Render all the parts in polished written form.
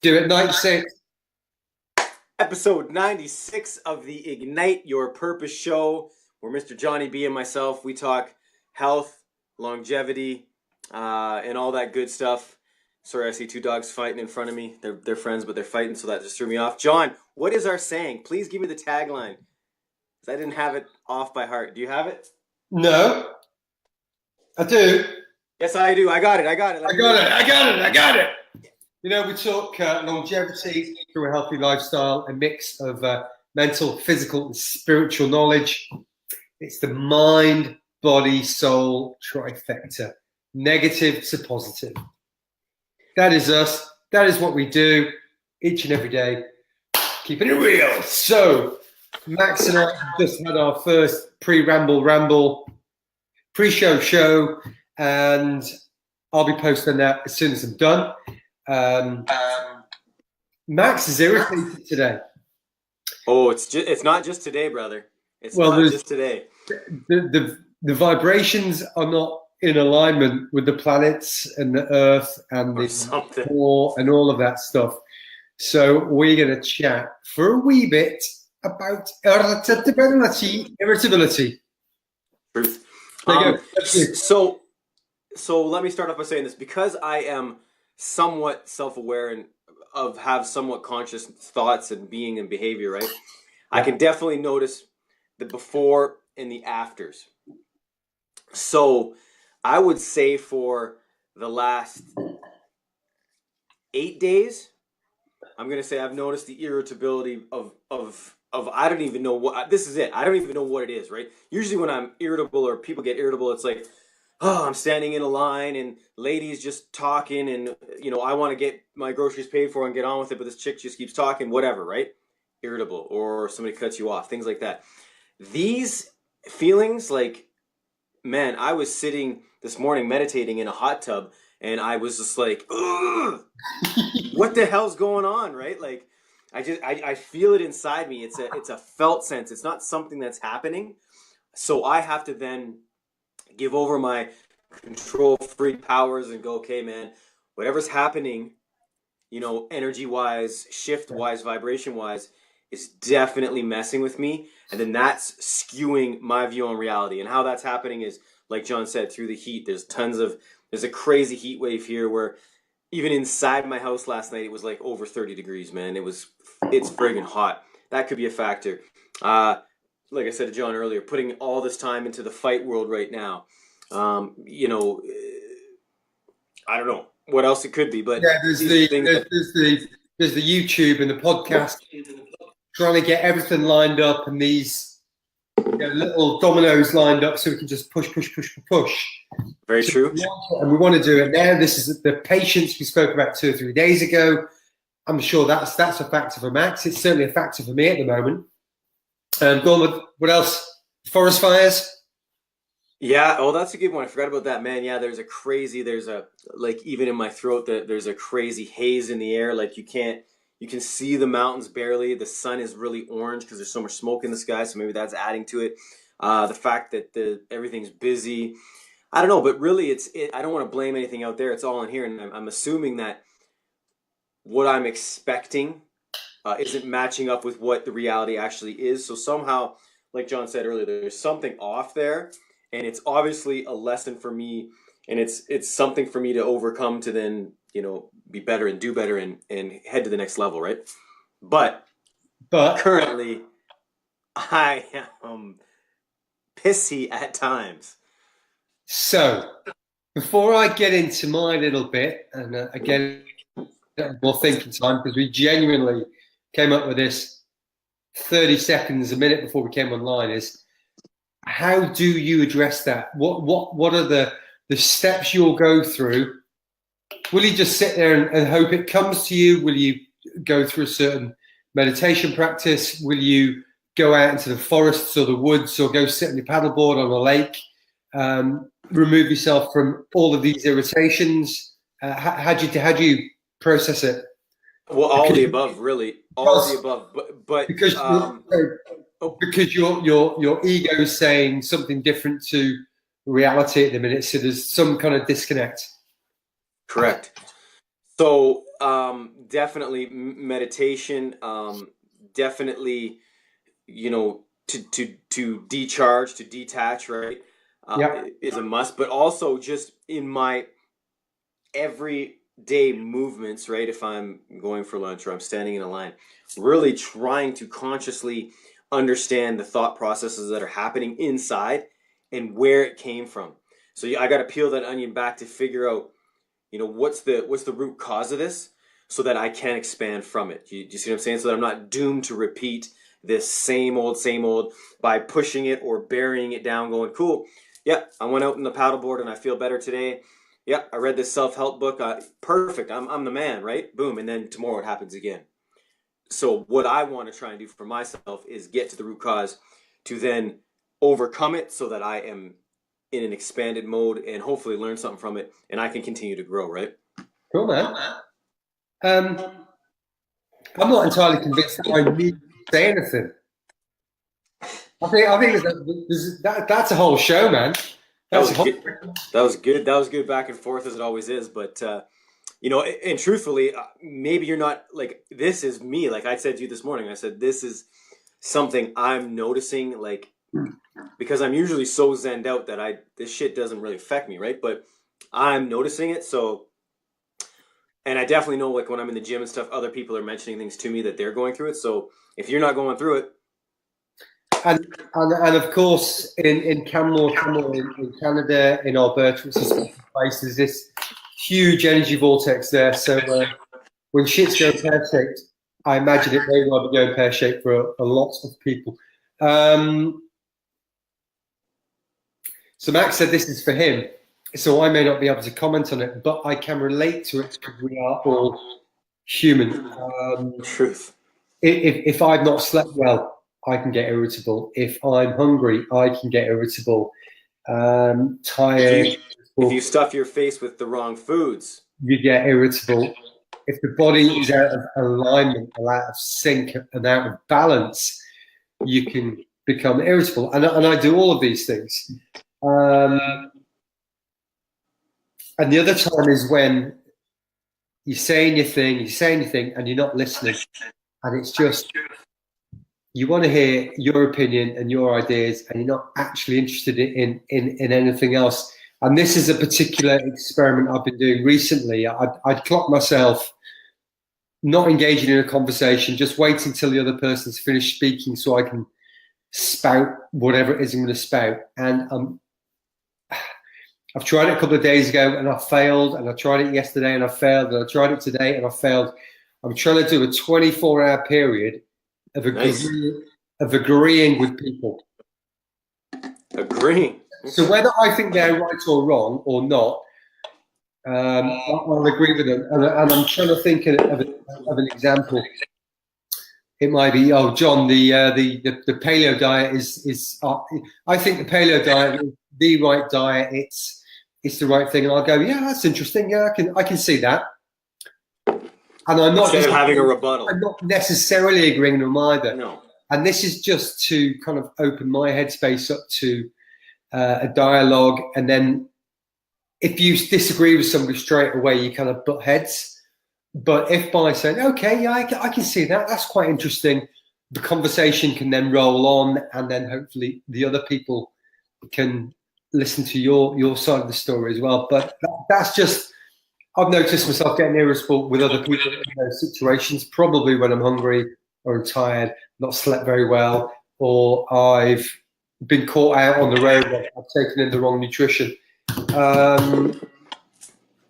Do it, 96. Episode 96 of the Ignite Your Purpose show, where Mr. Johnny B and myself, we talk health, longevity, and all that good stuff. Sorry, I see two dogs fighting in front of me. They're friends, but they're fighting, so that just threw me off. John, what is our saying? Please give me the tagline, because I didn't have it off by heart. Do you have it? No, I do. Yes, I do. I got it. I got it. You know, we talk longevity through a healthy lifestyle, a mix of mental, physical, and spiritual knowledge. It's the mind, body, soul trifecta. Negative to positive. That is us. That is what we do each and every day. Keeping it real. So, Max and I just had our first pre-show, and I'll be posting that as soon as I'm done. Max is irritated today. Oh, it's not just today, brother. It's not just today. The vibrations are not in alignment with the planets and the Earth and the war and all of that stuff. So we're going to chat for a wee bit about irritability. Truth. So let me start off by saying this. Because I am somewhat self-aware and have somewhat conscious thoughts and being and behavior, right? Yeah. I can definitely notice the before and the afters. So I would say for the last 8 days, I'm gonna say I've noticed the irritability of I don't even know what this is. I don't even know what it is, right? Usually when I'm irritable or people get irritable, it's like, oh, I'm standing in a line and ladies just talking and, you know, I want to get my groceries paid for and get on with it, but this chick just keeps talking, whatever, right? Irritable, or somebody cuts you off, things like that. These feelings, like, man, I was sitting this morning meditating in a hot tub and I was just like, ugh, what the hell's going on, right? Like, I feel it inside me. It's a felt sense. It's not something that's happening. So I have to then give over my control freak powers and go, okay, man, whatever's happening, you know, energy wise, shift wise, vibration wise, is definitely messing with me. And then that's skewing my view on reality. And how that's happening is, like John said, through the heat. There's a crazy heat wave here where even inside my house last night, it was like over 30 degrees, man. It's friggin' hot. That could be a factor. Like I said to John earlier, putting all this time into the fight world right now, you know, I don't know what else it could be, but yeah, there's the YouTube and the podcast trying to get everything lined up and these little dominoes lined up so we can just push. Very true. And we want to do it now. This is the patience we spoke about 2 or 3 days ago. I'm sure that's a factor for Max. It's certainly a factor for me at the moment. Go on with what else? Forest fires? Yeah, oh, that's a good one. I forgot about that, man. Yeah, like even in my throat, there's a crazy haze in the air. Like you can see the mountains barely. The sun is really orange because there's so much smoke in the sky. So maybe that's adding to it. The fact that everything's busy. I don't know, but really I don't want to blame anything out there. It's all in here. And I'm assuming that what I'm expecting isn't matching up with what the reality actually is. So somehow, like John said earlier, there's something off there, and it's obviously a lesson for me, and it's something for me to overcome to then, you know, be better and do better and head to the next level, right? But currently, I am pissy at times. So before I get into my little bit, and again, more thinking time, because we genuinely came up with this 30 seconds, a minute before we came online, is how do you address that? What are the steps you'll go through? Will you just sit there and hope it comes to you? Will you go through a certain meditation practice? Will you go out into the forests or the woods, or go sit on your paddleboard on a lake? Remove yourself from all of these irritations. How do you process it? Well, all the above, really. All of the above, but because your ego is saying something different to reality at the minute, so there's some kind of disconnect. Correct. So definitely meditation. Definitely, you know, to decharge, to detach, right? Is a must. But also just in my everyday movements, right? If I'm going for lunch or I'm standing in a line, really trying to consciously understand the thought processes that are happening inside and where it came from. So I got to peel that onion back to figure out, you know, what's the root cause of this, so that I can expand from it. You see what I'm saying? So that I'm not doomed to repeat this same old by pushing it or burying it down, going, cool, yeah, I went out on the paddleboard and I feel better today. Yeah, I read this self-help book. Perfect. I'm the man, right? Boom. And then tomorrow it happens again. So what I want to try and do for myself is get to the root cause to then overcome it, so that I am in an expanded mode and hopefully learn something from it, and I can continue to grow, right? Cool, man. I'm not entirely convinced that I need to say anything. I think that's a whole show, man. That was good. That was good back and forth, as it always is. But you know, and truthfully, maybe you're not like, this is me. Like I said to you this morning, I said this is something I'm noticing, like, because I'm usually so zenned out that this shit doesn't really affect me, right? But I'm noticing it. So, and I definitely know, like, when I'm in the gym and stuff, other people are mentioning things to me that they're going through it. So if you're not going through it, and of course in Canmore, in Canada, in Alberta, it's a special place. There's this huge energy vortex there. So when shit's going pear-shaped, I imagine it may well be going pear-shaped for a lot of people. So Max said this is for him. So I may not be able to comment on it, but I can relate to it because we are all human. Truth. If I've not slept well, I can get irritable. If I'm hungry, I can get irritable. Tired. If you stuff your face with the wrong foods, you get irritable. If the body is out of alignment, out of sync, and out of balance, you can become irritable. And I do all of these things. And the other time is when you're saying your thing, and you're not listening. And it's just, you want to hear your opinion and your ideas, and you're not actually interested in anything else. And this is a particular experiment I've been doing recently. I'd clocked myself not engaging in a conversation, just waiting till the other person's finished speaking so I can spout whatever it is I'm going to spout. And I've tried it a couple of days ago and I failed, and I tried it yesterday and I failed, and I tried it today and I failed. I'm trying to do a 24-hour period of agreeing with people. Agreeing. So whether I think they're right or wrong or not, I'll agree with them. And I'm trying to think of an example. It might be, oh, John, the paleo diet is I think the paleo diet is the right diet. It's the right thing. And I'll go, yeah, that's interesting. Yeah, I can see that. And I'm not instead of having a rebuttal. I'm not necessarily agreeing with them either. No. And this is just to kind of open my headspace up to a dialogue. And then if you disagree with somebody straight away, you kind of butt heads. But if by saying, okay, yeah, I can see that, that's quite interesting, the conversation can then roll on, and then hopefully the other people can listen to your side of the story as well. But that's just, I've noticed myself getting irritable with other people in those situations, probably when I'm hungry or I'm tired, not slept very well, or I've been caught out on the road, I've taken in the wrong nutrition.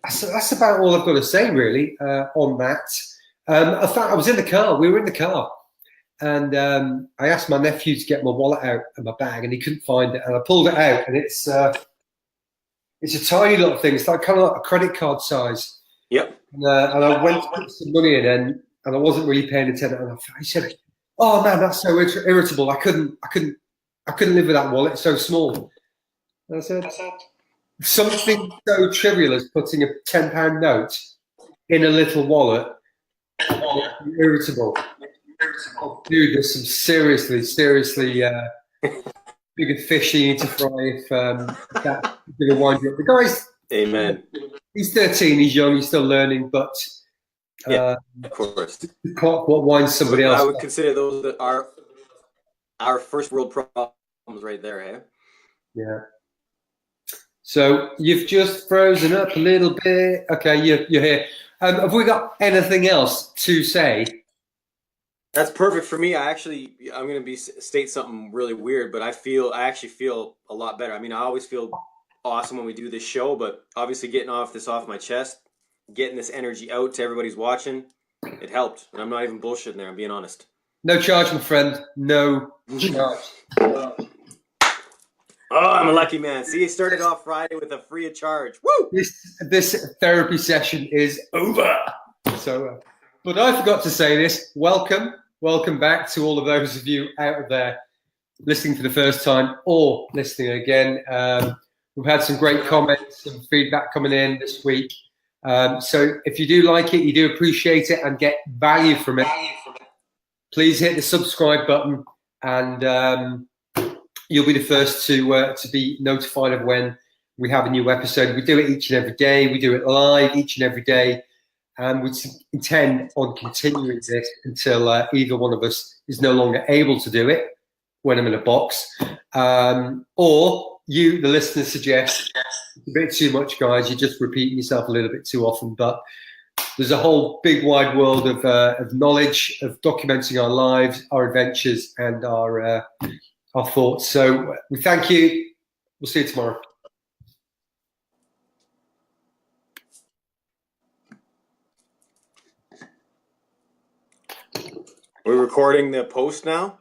That's about all I've got to say, really, on that. In fact, I was in the car. We were in the car. And I asked my nephew to get my wallet out of my bag, and he couldn't find it. And I pulled it out, and it's a tiny little thing. It's like kind of like a credit card size. Yep. And I went to put some money in, and I wasn't really paying attention. And I said, "Oh man, that's so irritable. I couldn't live with that wallet. It's so small." And I said, something so trivial as putting a £10 note in a little wallet, irritable. Dude, there's some seriously bigger fish you need to fry if that's going to wind you up. The guy's, amen. He's 13, he's young, he's still learning, but Yeah, of course. The clock, what winds somebody else I would up. consider those that are our first world problems right there, eh? Yeah. So you've just frozen up a little bit. Okay, you're here. Have we got anything else to say? That's perfect for me. I'm going to state something really weird, but I actually feel a lot better. I mean, I always feel awesome when we do this show, but obviously getting off my chest, getting this energy out to everybody's watching, it helped. And I'm not even bullshitting there. I'm being honest. No charge, my friend. No charge. Oh, I'm a lucky man. See, I started off Friday with a free of charge. Woo! This therapy session is over. So, but I forgot to say this. Welcome back to all of those of you out there listening for the first time or listening again. We've had some great comments and feedback coming in this week. So if you do like it, you do appreciate it and get value from it, please hit the subscribe button and you'll be the first to be notified of when we have a new episode. We do it each and every day. We do it live each and every day. And we intend on continuing this until either one of us is no longer able to do it when I'm in a box. Or you, the listener, suggest it's a bit too much, guys. You're just repeating yourself a little bit too often. But there's a whole big wide world of knowledge, of documenting our lives, our adventures, and our thoughts. So we thank you. We'll see you tomorrow. We're recording the post now.